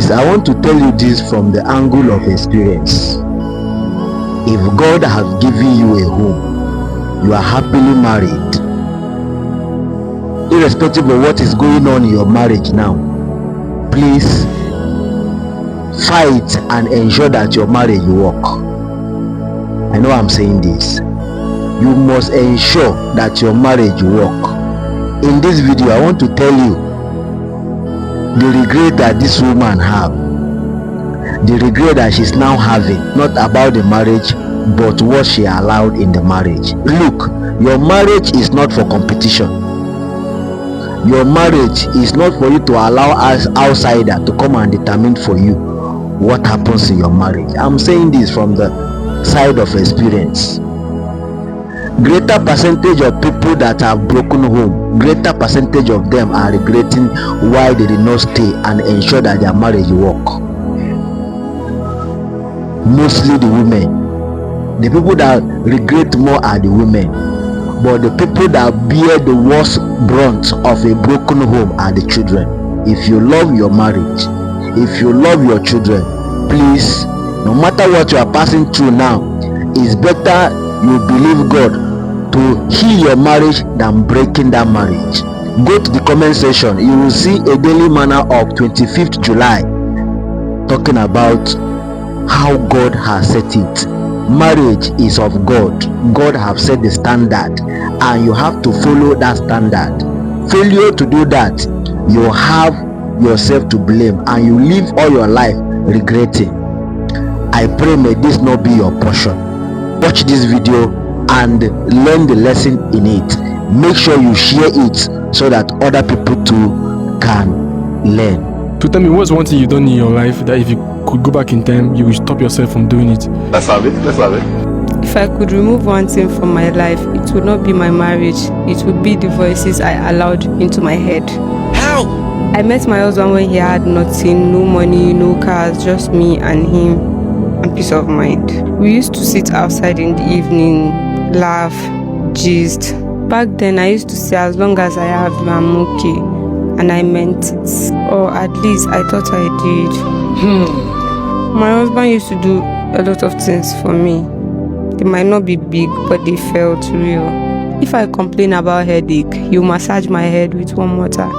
Please, I want to tell you this from the angle of experience. If God has given you a home, you are happily married, irrespective of what is going on in your marriage now, please fight and ensure that your marriage work. I know I'm saying this. You must ensure that your marriage work. In this video, I want to tell you the regret that this woman have, the regret that she's now having, not about the marriage but what she allowed in the marriage. Look, your marriage is not for competition. Your marriage is not for you to allow us outsider to come and determine for you what happens in your marriage. I'm saying this from the side of experience. Greater percentage of people that have broken home, greater percentage of them are regretting why they did not stay and ensure that their marriage work. Mostly the women. The people that regret more are the women, but the people that bear the worst brunt of a broken home are the children. If you love your marriage, if you love your children, please, no matter what you are passing through now, it's better you believe God to heal your marriage than breaking that marriage. Go to the comment section, you will see a daily manna of 25th July talking about how God has set it. Marriage is of God. God has set the standard and you have to follow that standard. Failure to do that, you have yourself to blame and you live all your life regretting. I pray may this not be your portion. Watch this video and learn the lesson in it. Make sure you share it so that other people too can learn. To tell me, what's one thing you done in your life that if you could go back in time, you would stop yourself from doing it? Let's have it. If I could remove one thing from my life, it would not be my marriage. It would be the voices I allowed into my head. How? I met my husband when he had nothing, no money, no cars, just me and him, and peace of mind. We used to sit outside in the evening, laugh, gist. Back then, I used to say, as long as I have you, I'm okay. And I meant it. Or at least I thought I did. My husband used to do a lot of things for me. They might not be big, but they felt real. If I complain about headache, he'll massage my head with warm water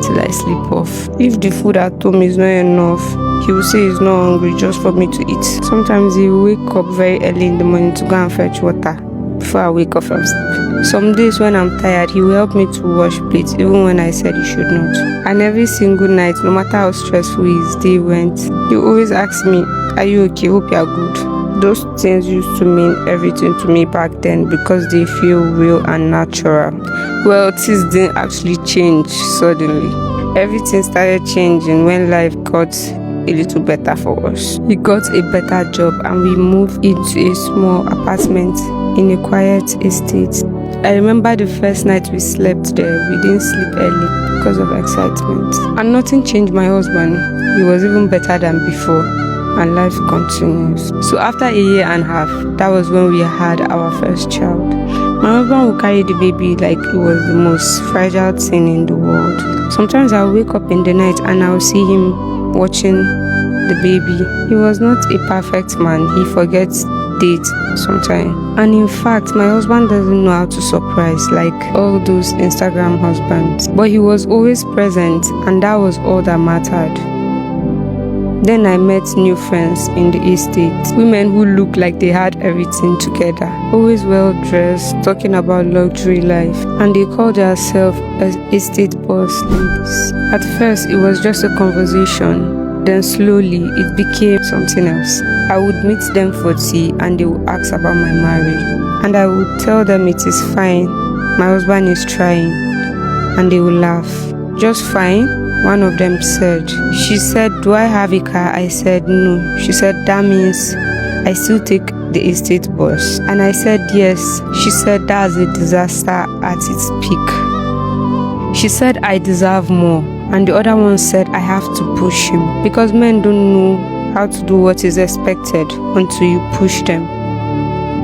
till I sleep off. If the food at home is not enough, he will say he's not hungry just for me to eat. Sometimes he will wake up very early in the morning to go and fetch water before I wake up from sleep. Some days when I'm tired, he will help me to wash plates even when I said he should not. And every single night, no matter how stressful his day went, he will always ask me, "Are you okay? Hope you are good." Those things used to mean everything to me back then because they feel real and natural. Well, things didn't actually change suddenly. Everything started changing when life got a little better for us. He got a better job and we moved into a small apartment in a quiet estate. I remember the first night we slept there. We didn't sleep early because of excitement. And nothing changed my husband. He was even better than before. And life continues. So after a year and a half, that was when we had our first child. My husband would carry the baby like it was the most fragile thing in the world. Sometimes I'll wake up in the night and I'll see him watching the baby. He was not a perfect man. He forgets dates sometimes. And in fact, my husband doesn't know how to surprise like all those Instagram husbands. But he was always present and that was all that mattered. Then I met new friends in the estate, women who looked like they had everything together, always well dressed, talking about luxury life, and they called themselves estate boss ladies. At first, it was just a conversation, then slowly it became something else. I would meet them for tea and they would ask about my marriage, and I would tell them it is fine, my husband is trying, and they would laugh. Just fine? One of them said. She said, "Do I have a car?" I said, "No." She said, "That means I still take the estate bus." And I said, "Yes." She said, "That's a disaster at its peak." She said, "I deserve more." And the other one said, "I have to push him." Because men don't know how to do what is expected until you push them.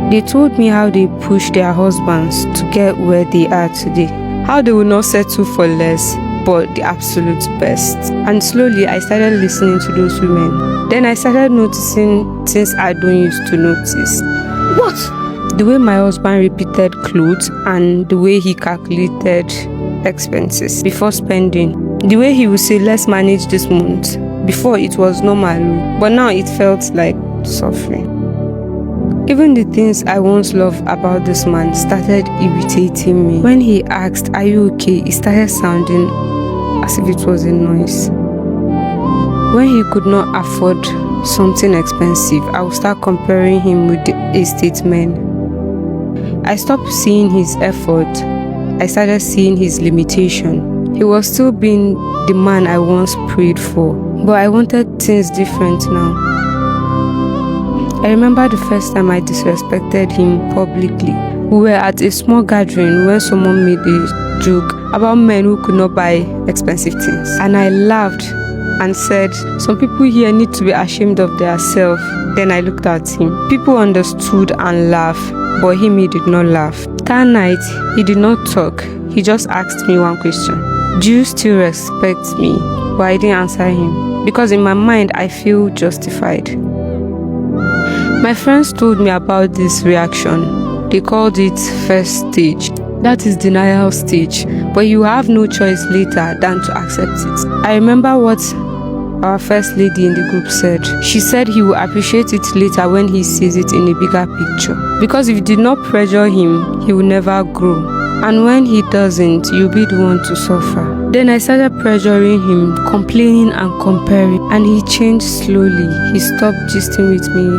They told me how they push their husbands to get where they are today. How they will not settle for less. but the absolute best. And slowly I started listening to those women. Then I started noticing things I don't used to notice. What? The way my husband repeated clothes and the way he calculated expenses before spending. The way he would say, let's manage this month. Before it was normal, but now it felt like suffering. Even the things I once loved about this man started irritating me. When he asked, are you okay? It started sounding as if it was a noise. When he could not afford something expensive, I would start comparing him with the estate men. I stopped seeing his effort. I started seeing his limitation. He was still being the man I once prayed for, but I wanted things different now. I remember the first time I disrespected him publicly. We were at a small gathering when someone made a joke about men who could not buy expensive things. And I laughed and said, some people here need to be ashamed of themselves. Then I looked at him. People understood and laughed, but he did not laugh. That night, he did not talk. He just asked me one question. Do you still respect me? But I didn't answer him, because in my mind, I feel justified. My friends told me about this reaction. They called it first stage. That is denial stage, but you have no choice later than to accept it. I remember what our first lady in the group said. She said he will appreciate it later when he sees it in a bigger picture. Because if you did not pressure him, he will never grow. And when he doesn't, you'll be the one to suffer. Then I started pressuring him, complaining and comparing, and he changed slowly. He stopped gisting with me.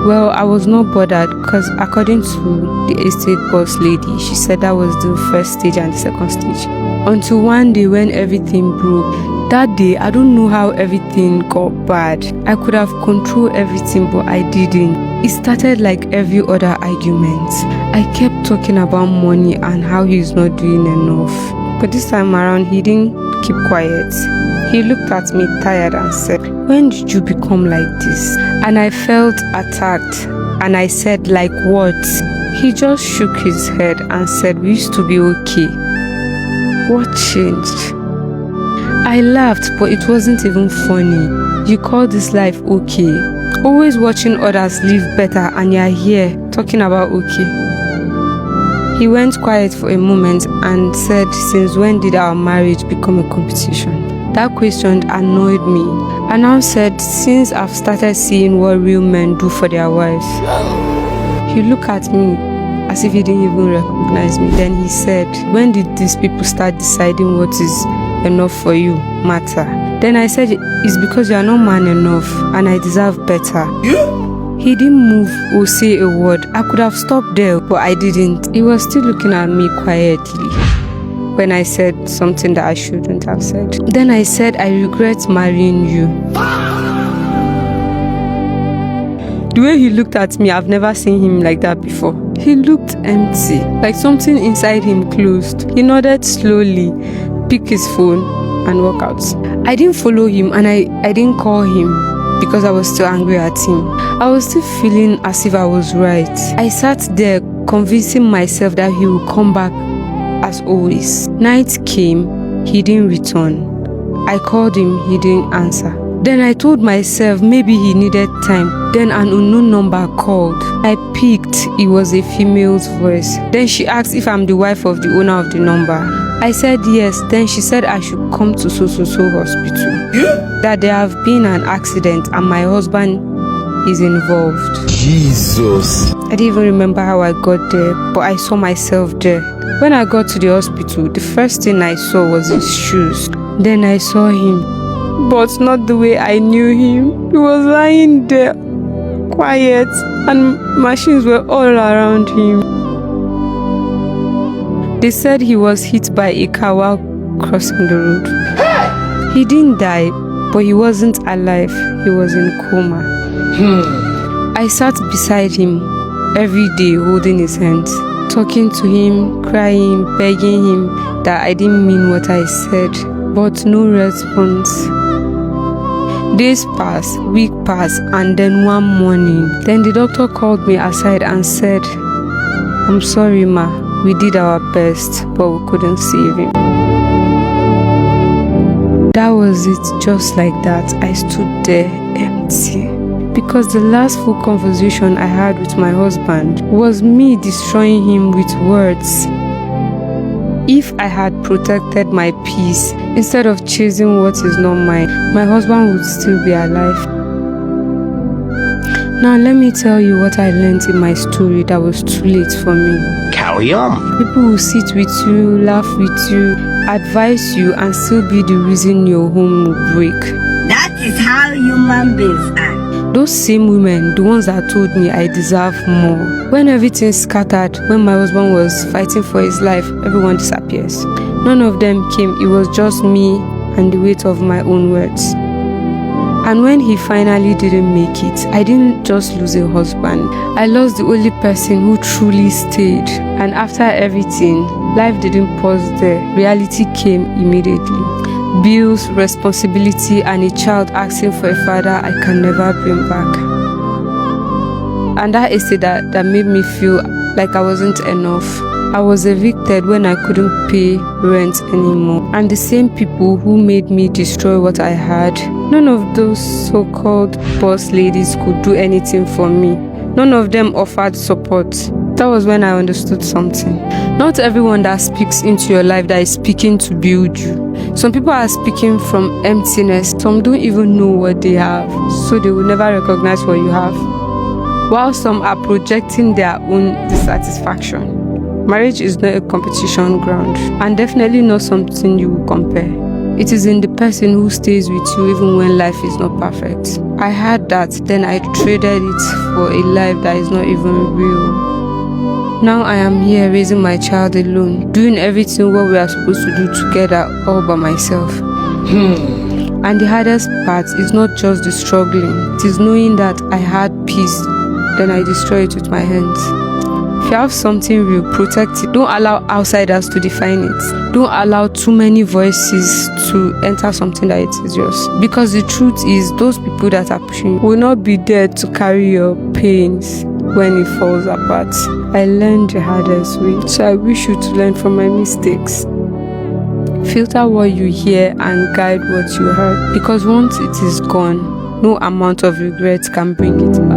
Well, I was not bothered because according to the estate boss lady, she said that was the first stage and the second stage. Until one day when everything broke. That day, I don't know how everything got bad. I could have controlled everything, but I didn't. It started like every other argument. I kept talking about money and how he's not doing enough. But this time around, he didn't keep quiet. He looked at me tired and said, when did you become like this? And I felt attacked. And I said, like what? He just shook his head and said, we used to be okay. What changed? I laughed, but it wasn't even funny. You call this life okay? Always watching others live better and you're here talking about okay. He went quiet for a moment and said, since when did our marriage become a competition? That question annoyed me. I now said, since I've started seeing what real men do for their wives. He looked at me as if he didn't even recognize me. Then he said, when did these people start deciding what is enough for you matter? Then I said, it's because you are not man enough and I deserve better. He didn't move or say a word. I could have stopped there, but I didn't. He was still looking at me quietly when I said something that I shouldn't have said. Then I said, I regret marrying you. The way he looked at me, I've never seen him like that before. He looked empty, like something inside him closed. He nodded slowly, picked his phone and walked out. I didn't follow him and I didn't call him because I was still angry at him. I was still feeling as if I was right. I sat there convincing myself that he would come back as always. Night came, he didn't return. I called him, he didn't answer. Then I told myself maybe he needed time. Then an unknown number called. I picked, it was a female's voice. Then she asked if I'm the wife of the owner of the number. I said yes. Then she said I should come to so hospital. That there have been an accident and my husband is involved. Jesus. I didn't even remember how I got there, but I saw myself there. When I got to the hospital, the first thing I saw was his shoes. Then I saw him, but not the way I knew him. He was lying there, quiet, and machines were all around him. They said he was hit by a car while crossing the road. He didn't die, but he wasn't alive. He was in coma. I sat beside him every day holding his hands, talking to him, crying, begging him that I didn't mean what I said, but no response. Days passed, week passed, and then one morning, then the doctor called me aside and said, I'm sorry ma, we did our best, but we couldn't save him. That was it, just like that. I stood there empty. Because the last full conversation I had with my husband was me destroying him with words. If I had protected my peace instead of chasing what is not mine, my husband would still be alive. Now let me tell you what I learned in my story that was too late for me. Carry on. People will sit with you, laugh with you, advise you, and still be the reason your home will break. That is how human beings are. Those same women, the ones that told me I deserve more. When everything scattered, when my husband was fighting for his life, everyone disappears. None of them came. It was just me and the weight of my own words. And when he finally didn't make it, I didn't just lose a husband. I lost the only person who truly stayed. And after everything, life didn't pause there. Reality came immediately. Bills, responsibility, and a child asking for a father I can never bring back. And that is it that made me feel like I wasn't enough. I was evicted when I couldn't pay rent anymore. And the same people who made me destroy what I had, none of those so-called boss ladies could do anything for me. None of them offered support. That was when I understood something. Not everyone that speaks into your life that is speaking to build you. Some people are speaking from emptiness. Some don't even know what they have, so they will never recognize what you have. While some are projecting their own dissatisfaction. Marriage is not a competition ground, and definitely not something you will compare. It is in the person who stays with you even when life is not perfect. I had that, then I traded it for a life that is not even real. Now I am here raising my child alone, doing everything what we are supposed to do together all by myself. And the hardest part is not just the struggling, it is knowing that I had peace, then I destroy it with my hands. If you have something real, protect it. Don't allow outsiders to define it. Don't allow too many voices to enter something that it is yours. Because the truth is, those people that are pushing will not be there to carry your pains when it falls apart. I learned the hardest way, so I wish you to learn from my mistakes. Filter what you hear and guide what you heard, because once it is gone, no amount of regret can bring it back.